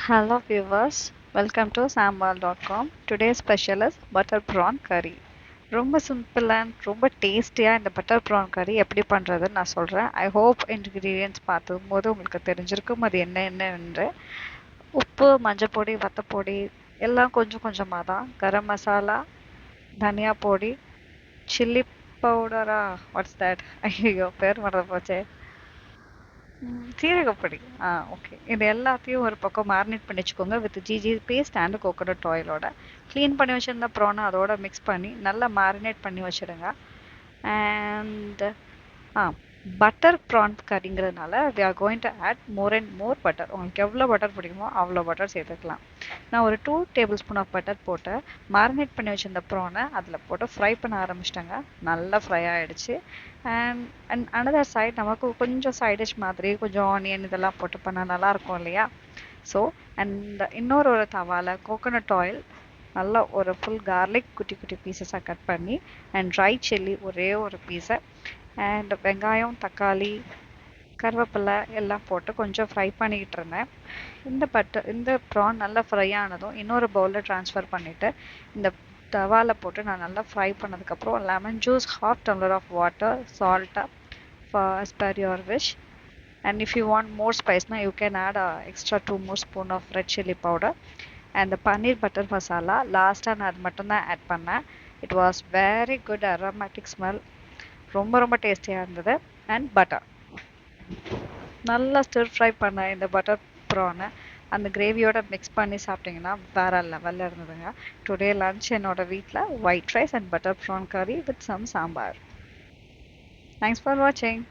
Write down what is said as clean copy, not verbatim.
Hello viewers, welcome to samwal.com. Today's special is butter prawn curry. ரொம்ப simple and ரொம்ப டேஸ்டியாக இந்த butter prawn கறி எப்படி பண்ணுறதுன்னு நான் சொல்கிறேன். ஐ ஹோப் இன்க்ரீடியன்ட்ஸ் பார்க்கும்போது உங்களுக்கு தெரிஞ்சிருக்கும் அது என்னென்னு. உப்பு, மஞ்சப்பொடி, வத்தப்பொடி எல்லாம் கொஞ்சம் கொஞ்சமாக தான். கரம் மசாலா, தனியா பொடி, சில்லி பவுடரா, வாட்ஸ் தட்? ஐயோ பேர் மறந்து போச்சே. சீரகப்பொடி. ஓகே. இது எல்லாத்தையும் ஒரு பக்கம் மேரினேட் பண்ணி வச்சுக்கோங்க with GG paste and coconut ஆயிலோட. க்ளீன் பண்ணி வச்சிருந்த ப்ரானை அதோட மிக்ஸ் பண்ணி நல்லா மேரினேட் பண்ணி வச்சிடுங்க. அண்ட் ஆ பட்டர் ப்ரான் கறிங்கிறதுனால we are going to add more and more butter. உங்களுக்கு எவ்வளோ பட்டர் பிடிக்குமோ அவ்வளோ பட்டர் சேர்த்துக்கலாம். நான் ஒரு 2 டேபிள் ஸ்பூன் ஆஃப் பட்டர் போட்டு மேரினேட் பண்ணி வச்சிருந்த ப்ரானை அதில் போட்டு ஃப்ரை பண்ண ஆரம்பிச்சிட்டேங்க. நல்லா ஃப்ரை ஆகிடுச்சு. அண்ட் அண்ட் அனதர் சைட் நமக்கு கொஞ்சம் சைட் டிஷ் மாதிரி கொஞ்சம் ஆனியன் இதெல்லாம் போட்டு பண்ணால் நல்லாயிருக்கும் இல்லையா? ஸோ அண்ட் இன்னொரு ஒரு தவால கோகோனட் ஆயில் நல்லா ஒரு ஃபுல் கார்லிக் குட்டி குட்டி பீசஸாக கட் பண்ணி அண்ட் ட்ரை சில்லி ஒரே ஒரு பீஸை அண்ட் வெங்காயம், தக்காளி, கருவேப்பிலை எல்லாம் போட்டு கொஞ்சம் ஃப்ரை பண்ணிக்கிட்டு இருந்தேன். இந்த ப்ரான் நல்லா ஃப்ரை ஆனதும் இன்னொரு பவுலில் ட்ரான்ஸ்ஃபர் பண்ணிவிட்டு இந்த தவாவில் போட்டு நான் நல்லா ஃப்ரை பண்ணதுக்கப்புறம் lemon juice, half tumbler of water, சால்ட்டா as per your wish. And if you want more spice, now you can add extra 2 more spoon of red chili powder. And the paneer butter masala, லாஸ்ட்டாக நான் அது மட்டும்தான் add பண்ணேன். It was very good aromatic smell. ரொம்ப ரொம்ப டேஸ்டியாக இருந்தது. And butter நல்லா ஸ்டிர் ஃப்ரை பண்ண இந்த பட்டர் ப்ரானை அந்த கிரேவியோட மிக்ஸ் பண்ணி சாப்பிட்டிங்கன்னா வேற லெவலில் இருந்ததுங்க. டுடே லன்ச் என்னோட வீட்டில் white rice and butter prawn curry with some sambar. Thanks for வாட்சிங்.